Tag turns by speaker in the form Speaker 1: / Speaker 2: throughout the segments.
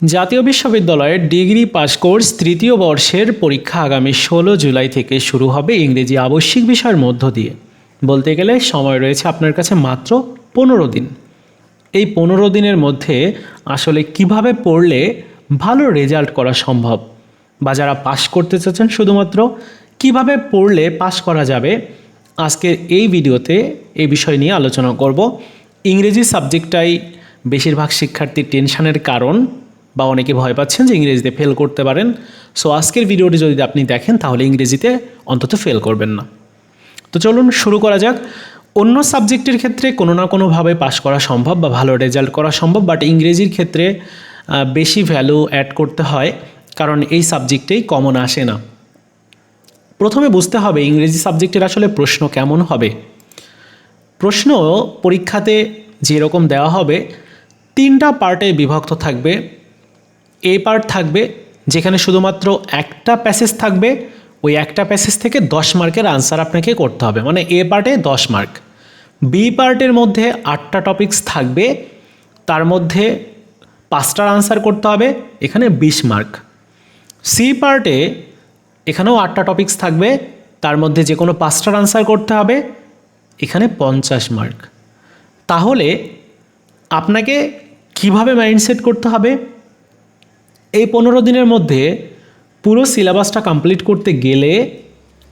Speaker 1: জাতীয় বিশ্ববিদ্যালয়ের degree pass course তৃতীয় বর্ষের পরীক্ষা আগামী 16 জুলাই থেকে শুরু হবে ইংরেজি আবশ্যিক বিষয়ের মধ্য দিয়ে। বলতে গেলে সময় রয়েছে আপনার কাছে মাত্র 15 দিন। এই 15 দিনের মধ্যে আসলে কিভাবে পড়লে ভালো রেজাল্ট করা সম্ভব, বা যারা পাস করতে চাচ্ছেন শুধুমাত্র কিভাবে পড়লে পাস করা যাবে, আজকের এই ভিডিওতে এই বিষয় নিয়ে আলোচনা করব। ইংরেজি সাবজেক্টটাই বেশিরভাগ শিক্ষার্থীর টেনশনের কারণ, বা অনেকে ভয় পাচ্ছেন যে ইংরেজিতে ফেল করতে পারেন। সো আজকের ভিডিওটি যদি আপনি দেখেন তাহলে ইংরেজিতে অন্তত ফেল করবেন না। তো চলুন শুরু করা যাক। অন্য সাবজেক্টের ক্ষেত্রে কোনো না কোনোভাবে পাস করা সম্ভব বা ভালো রেজাল্ট করা সম্ভব, বাট ইংরেজির ক্ষেত্রে বেশি ভ্যালু অ্যাড করতে হয়, কারণ এই সাবজেক্টেই কমন আসে না। প্রথমে বুঝতে হবে ইংরেজি সাবজেক্টের আসলে প্রশ্ন কেমন হবে। প্রশ্ন পরীক্ষাতে যেরকম দেওয়া হবে 3টা পার্টে বিভক্ত থাকবে। এ পার্ট থাকবে যেখানে শুধুমাত্র একটা প্যাসেজ থাকবে, ওই একটা প্যাসেজ থেকে 10 মার্কের আনসার আপনাকে করতে হবে, মানে এ পার্টে 10 মার্ক। বি পার্টের মধ্যে 8টা টপিকস থাকবে, তার মধ্যে 5টার আনসার করতে হবে, এখানে 20 মার্ক। সি পার্টে এখানেও 8টা টপিকস থাকবে, তার মধ্যে যে কোনো 5টার আনসার করতে হবে, এখানে 50 মার্ক। তাহলে আপনাকে কিভাবে মাইন্ডসেট করতে হবে? এই 15 দিনের মধ্যে পুরো সিলেবাসটা কমপ্লিট করতে গেলে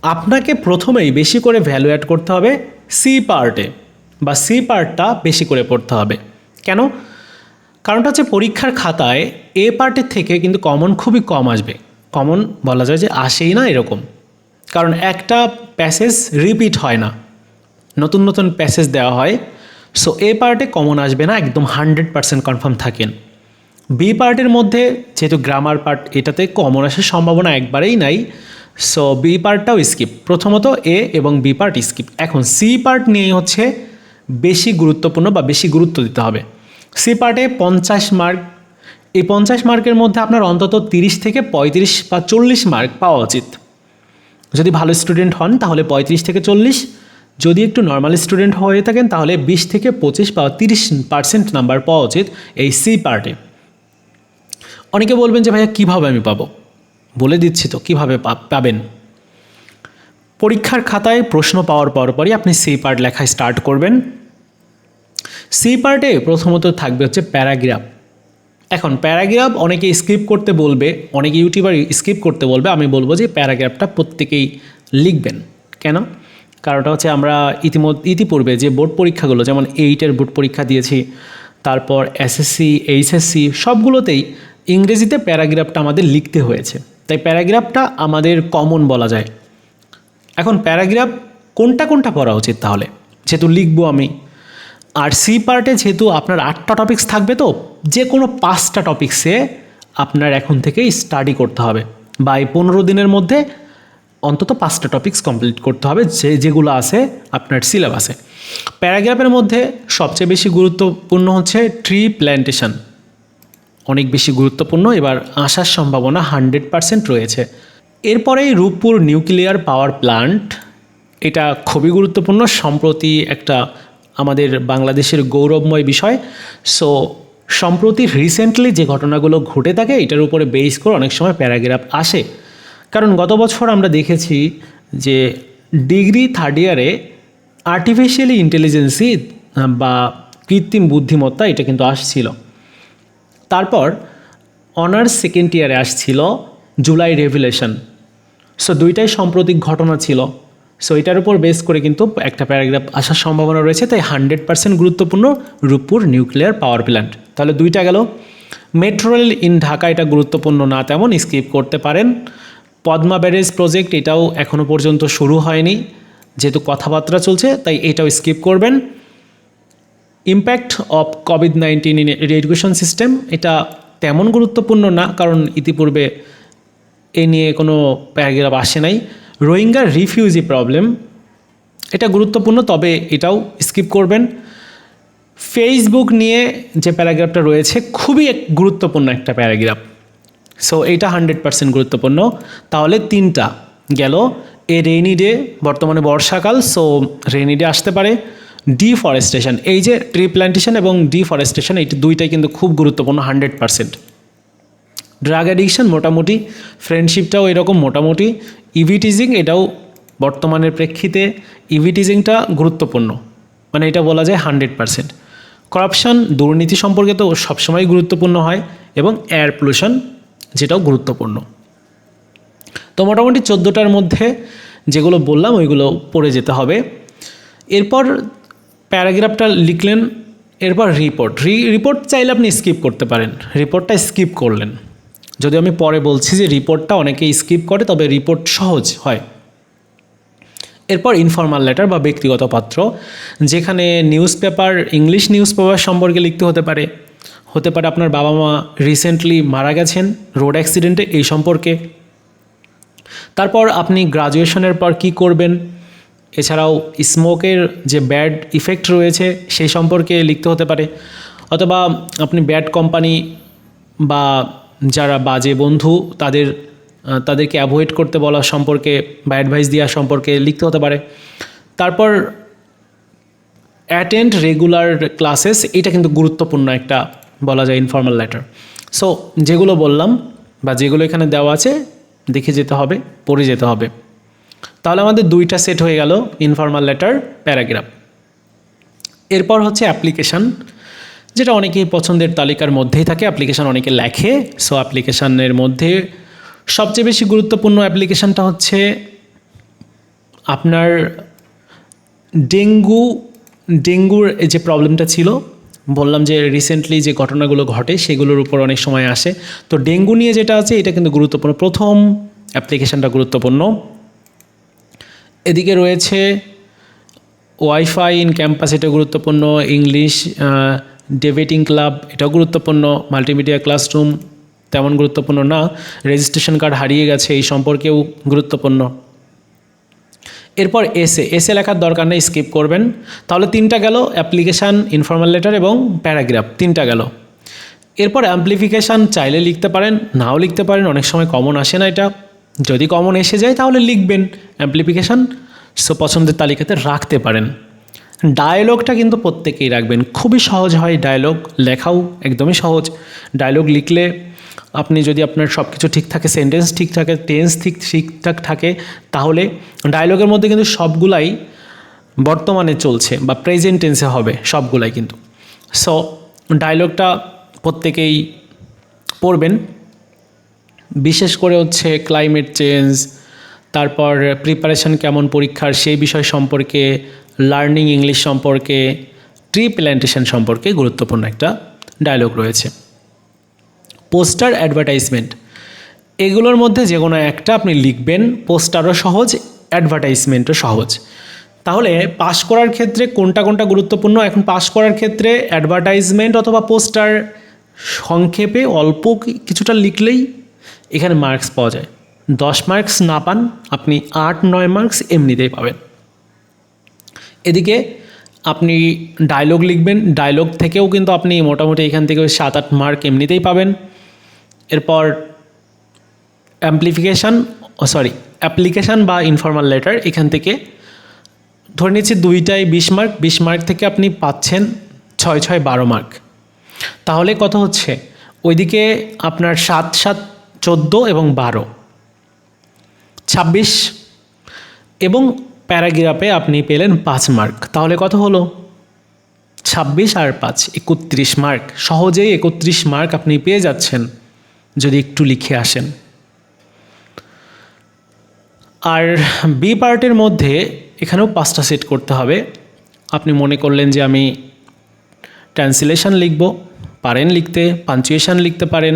Speaker 1: আপনাকে প্রথমেই বেশি করে ভ্যালু অ্যাড করতে হবে সি পার্টে, বা সি পার্টটা বেশি করে পড়তে হবে। কেন? কারণটা হচ্ছে পরীক্ষার খাতায় এ পার্টের থেকে কিন্তু কমন খুবই কম আসবে। কমন বলা যায় যে আসেই না এরকম, কারণ একটা প্যাসেজ রিপিট হয় না, নতুন নতুন প্যাসেজ দেওয়া হয়। সো এ পার্টে কমন আসবে না, একদম 100% কনফার্ম থাকেন। বি পার্টের মধ্যে যেহেতু গ্রামার পার্ট, এটাতে কমন আসার সম্ভাবনা একবারেই নাই। সো বি পার্টটাও স্কিপ, প্রথমত এ এবং বি পার্ট স্কিপ। এখন সি পার্ট নিয়ে হচ্ছে বেশি গুরুত্বপূর্ণ বা বেশি গুরুত্ব দিতে হবে। সি পার্টে 50 মার্ক। এই 50 মার্কের মধ্যে আপনার অন্তত 30 থেকে 35 বা 40 মার্ক পাওয়া উচিত। যদি ভালো স্টুডেন্ট হন তাহলে 35 থেকে 40, যদি একটু নর্মাল স্টুডেন্ট হয়ে থাকেন তাহলে 20 থেকে 25 বা 30% নাম্বার পাওয়া উচিত এই সি পার্টে। অনেকে বলবেন যে ভাইয়া কীভাবে আমি পাবো? বলে দিচ্ছি তো কীভাবে পাবেন। পরীক্ষার খাতায় প্রশ্ন পাওয়ার পরপরই আপনি সি পার্ট লেখা স্টার্ট করবেন। সি পার্টে প্রথমত থাকবে হচ্ছে প্যারাগ্রাফ। এখন প্যারাগ্রাফ অনেকে স্কিপ করতে বলবে, অনেকে ইউটিউবার স্কিপ করতে বলবে। আমি বলবো যে প্যারাগ্রাফটা প্রত্যেকেই লিখবেন। কেন? কারণটা হচ্ছে আমরা ইতিপূর্বে যে বোর্ড পরীক্ষাগুলো, যেমন 8-এর বোর্ড পরীক্ষা দিয়েছি, তারপর এসএসসি, এইচএসসি, সবগুলোতেই ইংরেজিতে প্যারাগ্রাফটা আমাদের লিখতে হয়েছে। তাই প্যারাগ্রাফটা আমাদের কমন বলা যায়। এখন প্যারাগ্রাফ কোনটা পড়া উচিত তাহলে, যেহেতু লিখবো আমি? আর সি পার্টে যেহেতু আপনার 8টা টপিকস থাকবে, তো যে কোনো 5টা টপিক্সে আপনার এখন থেকেই স্টাডি করতে হবে, বা এই 15 দিনের মধ্যে অন্তত 5টা টপিক্স কমপ্লিট করতে হবে যেগুলো আছে আপনার সিলেবাসে। প্যারাগ্রাফের মধ্যে সবচেয়ে বেশি গুরুত্বপূর্ণ হচ্ছে ট্রি প্ল্যান্টেশন, অনেক বেশি গুরুত্বপূর্ণ, এবার আসার সম্ভাবনা 100% রয়েছে। এরপরেই রূপপুর নিউক্লিয়ার পাওয়ার প্ল্যান্ট, এটা খুবই গুরুত্বপূর্ণ, সম্প্রতি একটা আমাদের বাংলাদেশের গৌরবময় বিষয়। সো সম্প্রতি রিসেন্টলি যে ঘটনাগুলো ঘটে থাকে এটার উপরে বেস করে অনেক সময় প্যারাগ্রাফ আসে। কারণ গত বছর আমরা দেখেছি যে ডিগ্রি 3rd ইয়ারে আর্টিফিশিয়ালি ইন্টেলিজেন্সি বা কৃত্রিম বুদ্ধিমত্তা এটা কিন্তু আসছিল। তারপর অনার্স 2nd ইয়ারে আসছিল জুলাই রেভুলেশন। সো দুইটাই সাম্প্রতিক ঘটনা ছিল। সো এটার উপর বেস করে কিন্তু একটা প্যারাগ্রাফ আসার সম্ভাবনা রয়েছে। তাই 100% গুরুত্বপূর্ণ রূপপুর নিউক্লিয়ার পাওয়ার প্ল্যান্ট। তাহলে দুইটা গেল। মেট্রো রেল ইন ঢাকা, এটা গুরুত্বপূর্ণ না তেমন, স্কিপ করতে পারেন। পদ্মা ব্যারেজ প্রজেক্ট, এটাও এখনও পর্যন্ত শুরু হয়নি, যেহেতু কথাবার্তা চলছে, তাই এটাও স্কিপ করবেন। Impact of COVID-19 in education system, এটা তেমন গুরুত্বপূর্ণ না, কারণ ইতিপূর্বে এ নিয়ে কোনো প্যারাগ্রাফ আসে নাই। রোহিঙ্গা রিফিউজি প্রবলেম, এটা গুরুত্বপূর্ণ, তবে এটাও স্কিপ করবেন। ফেসবুক নিয়ে যে প্যারাগ্রাফটা রয়েছে খুবই গুরুত্বপূর্ণ একটা প্যারাগ্রাফ। সো এইটা 100% গুরুত্বপূর্ণ। তাহলে 3টা গেল। এ রেইনি ডে, বর্তমানে বর্ষাকাল, সো রেইনি ডে আসতে পারে। ডিফরেস্টেশন, এই যে ট্রি প্ল্যান্টেশন এবং ডিফরেস্টেশন, এই দুইটাই কিন্তু খুব গুরুত্বপূর্ণ 100%। ড্রাগ অ্যাডিকশন মোটামুটি, ফ্রেন্ডশিপটাও এরকম মোটামুটি, ইভিটিজিং এটাও বর্তমানের প্রেক্ষিতে ইভিটিজিংটা গুরুত্বপূর্ণ, মানে এটা বলা যায় 100%। করাপশন, দুর্নীতি সম্পর্কে তো সবসময় গুরুত্বপূর্ণ হয়, এবং এয়ার পলিউশন যেটাও গুরুত্বপূর্ণ। তো মোটামুটি 14টার মধ্যে যেগুলো বললাম ওইগুলো পড়ে যেতে হবে। এরপর প্যারাগ্রাফটা লিখলেন, এরপর রিপোর্ট চাইলে আপনি স্কিপ করতে পারেন, রিপোর্টটা স্কিপ করলেন। যদি আমি পরে বলছি যে রিপোর্টটা অনেকেই স্কিপ করে, তবে রিপোর্ট সহজ হয়। এরপর ইনফর্মাল লেটার বা ব্যক্তিগত পত্র, যেখানে news paper, English news paper সম্পর্কে লিখতে হতে পারে আপনার বাবা মা রিসেন্টলি মারা গেছেন রোড অ্যাক্সিডেন্টে, এই সম্পর্কে। তারপর আপনি গ্রাজুয়েশনের পর কি করবেন, এছাড়াও স্মোকের যে ব্যাড ইফেক্ট রয়েছে সেই সম্পর্কে লিখতে হতে পারে, অথবা আপনি ব্যাড কোম্পানি বা যারা বাজে বন্ধু তাদেরকে অ্যাভয়েড করতে বলা সম্পর্কে বা অ্যাডভাইস দেওয়া সম্পর্কে লিখতে হতে পারে। তারপর অ্যাটেন্ড রেগুলার ক্লাসেস, এটা কিন্তু গুরুত্বপূর্ণ একটা বলা যায় ইনফর্মাল লেটার। সো যেগুলো বললাম বা যেগুলো এখানে দেওয়া আছে দেখে যেতে হবে, পড়ে যেতে হবে। তাহলে আমাদের 2টা সেট হয়ে গেল, ইনফর্মাল লেটার, প্যারাগ্রাফ। এরপর হচ্ছে অ্যাপ্লিকেশান, যেটা অনেকেই পছন্দের তালিকার মধ্যেই থাকে, অ্যাপ্লিকেশান অনেকে লেখে। সো অ্যাপ্লিকেশানের মধ্যে সবচেয়ে বেশি গুরুত্বপূর্ণ অ্যাপ্লিকেশানটা হচ্ছে আপনার ডেঙ্গুর যে প্রবলেমটা ছিল, বললাম যে রিসেন্টলি যে ঘটনাগুলো ঘটে সেগুলোর উপর অনেক সময় আসে। তো ডেঙ্গু নিয়ে যেটা আছে এটা কিন্তু গুরুত্বপূর্ণ, প্রথম অ্যাপ্লিকেশানটা গুরুত্বপূর্ণ। এদিকে রয়েছে ওয়াইফাই ইন ক্যাম্পাস, এটা গুরুত্বপূর্ণ। ইংলিশ ডিবেটিং ক্লাব, এটাও গুরুত্বপূর্ণ। মাল্টিমিডিয়া ক্লাসরুম তেমন গুরুত্বপূর্ণ না। রেজিস্ট্রেশন কার্ড হারিয়ে গেছে, এই সম্পর্কেও গুরুত্বপূর্ণ। এরপর এসে লেখার দরকার নেই, স্কিপ করবেন। তাহলে 3টা গেল, অ্যাপ্লিকেশান, ইনফর্মাল লেটার এবং প্যারাগ্রাফ, 3টা গেল। এরপর অ্যাম্প্লিফিকেশান চাইলে লিখতে পারেন, নাও লিখতে পারেন, অনেক সময় কমন আসে না এটা। যদি কমন এসে যায় তাহলে লিখবেন অ্যাম্প্লিফিকেশান, সো পছন্দের তালিকাতে রাখতে পারেন। ডায়লগটা কিন্তু প্রত্যেকেই রাখবেন, খুবই সহজ হয় ডায়লগ লেখাও, একদমই সহজ। ডায়লগ লিখলে আপনি যদি আপনার সব কিছু ঠিক থাকে, সেন্টেন্স ঠিক থাকে, টেন্স ঠিকঠাক থাকে, তাহলে ডায়লগের মধ্যে কিন্তু সবগুলাই বর্তমানে চলছে বা প্রেজেন্ট টেন্সে হবে সবগুলাই কিন্তু। সো ডায়লগটা প্রত্যেকেই পড়বেন। বিশেষ করে হচ্ছে ক্লাইমেট চেঞ্জ, তারপর প্রিপারেশন কেমন পরীক্ষার সেই বিষয় সম্পর্কে, লার্নিং ইংলিশ সম্পর্কে, ট্রি প্ল্যান্টেশন সম্পর্কে গুরুত্বপূর্ণ একটা ডায়লগ রয়েছে। পোস্টার, অ্যাডভার্টাইজমেন্ট, এগুলোর মধ্যে যে কোনো একটা আপনি লিখবেন। পোস্টারও সহজ, অ্যাডভার্টাইজমেন্টও সহজ। তাহলে পাস করার ক্ষেত্রে কোনটা গুরুত্বপূর্ণ? এখন পাস করার ক্ষেত্রে অ্যাডভার্টাইজমেন্ট অথবা পোস্টার সংক্ষেপে অল্প কিছুটা লিখলেই এখানে মার্কস পাওয়া যায়। 10 মার্কস না পান, আপনি 8-9 মার্কস এমনিতেই পাবেন। এদিকে আপনি ডায়লগ লিখবেন, ডায়লগ থেকেও কিন্তু আপনি মোটামুটি এখান থেকে 7-8 মার্ক এমনিতেই পাবেন। এরপর অ্যাপ্লিকেশান বা ইনফর্মাল লেটার, এখান থেকে ধরে নিচ্ছি 2টাই 20 মার্ক, 20 মার্ক থেকে আপনি পাচ্ছেন 6-6 12 মার্ক। তাহলে কত হচ্ছে? ওইদিকে আপনার 7-7 14 এবং 12 26, এবং প্যারাগ্রাফে আপনি পেলেন 5 মার্ক। তাহলে কত হলো? 26 আর 5 31 মার্ক। সহজেই 31 মার্ক আপনি পেয়ে যাচ্ছেন যদি একটু লিখে আসেন। আর বি পার্টের মধ্যে এখানেও 5টা সেট করতে হবে। আপনি মনে করলেন যে আমি ট্রান্সলেশন লিখব, পারেন লিখতে, পাঞ্চুয়েশন লিখতে পারেন,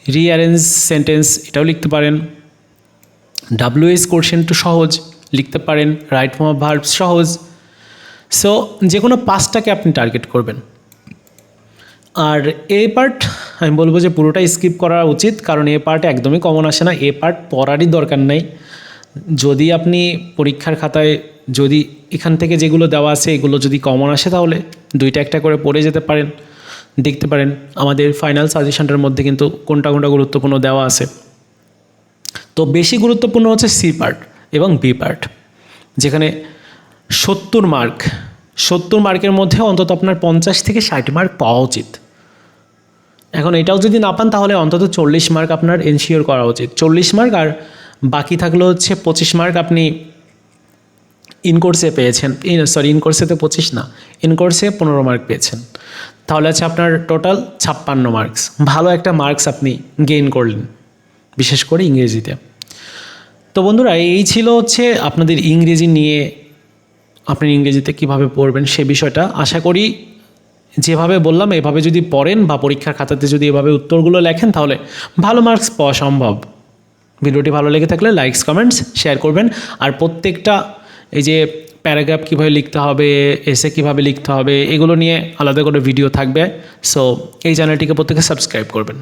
Speaker 1: রিঅ্যারেঞ্জ সেন্টেন্স এটাও লিখতে পারেন, WH কোশ্চেন তো সহজ লিখতে পারেন, রাইট ফর্ম অফ ভার্ব সহজ। সো যে কোনো 5টাকে আপনি টার্গেট করবেন। আর এ পার্ট আমি বলবো যে পুরোটাই স্কিপ করা উচিত, কারণ এ পার্ট একদমই কমন আসে না, এ পার্ট পড়ারই দরকার নেই। যদি আপনি পরীক্ষার খাতায় যদি এখান থেকে যেগুলো দেওয়া আছে এগুলো যদি কমন আসে তাহলে 2টা একটা করে পড়ে যেতে পারেন, দেখতে পারেন আমাদের ফাইনাল সাজেশনটার মধ্যে কিন্তু কোনটা গুরুত্বপূর্ণ দেওয়া আছে। তো বেশি গুরুত্বপূর্ণ হচ্ছে সি পার্ট এবং বি পার্ট, যেখানে 70 মার্কের মধ্যে অন্তত আপনার 50 থেকে 60 মার্ক পাওয়া উচিত। এখন এটাও যদি না পান তাহলে অন্তত 40 মার্ক আপনার এনশিওর করা উচিত। 40 মার্ক আর বাকি থাকলো হচ্ছে 25 মার্ক আপনি ইনকোর্সে পেয়েছেন। ইনকোর্সে তো 25 না, ইনকোর্সে 15 মার্ক পেয়েছেন। তাহলে আছে আপনার টোটাল 56 মার্কস। ভালো একটা মার্কস আপনি গেইন করলেন, বিশেষ করে ইংরেজিতে। তো বন্ধুরা, এই ছিল হচ্ছে আপনাদের ইংরেজি নিয়ে, আপনি ইংরেজিতে কিভাবে পড়বেন সে বিষয়টা। আশা করি যেভাবে বললাম এভাবে যদি পড়েন বা পরীক্ষার খাতাতে যদি এভাবে উত্তরগুলো লেখেন তাহলে ভালো মার্কস পাওয়া সম্ভব। ভিডিওটি ভালো লেগে থাকলে লাইকস, কমেন্টস, শেয়ার করবেন। আর প্রত্যেকটা এই যে প্যারাগ্রাফ কীভাবে লিখতে হবে, এসে কীভাবে লিখতে হবে, এগুলো নিয়ে আলাদা করে ভিডিও থাকবে। সো এই চ্যানেলটিকে প্রত্যেকে সাবস্ক্রাইব করবেন।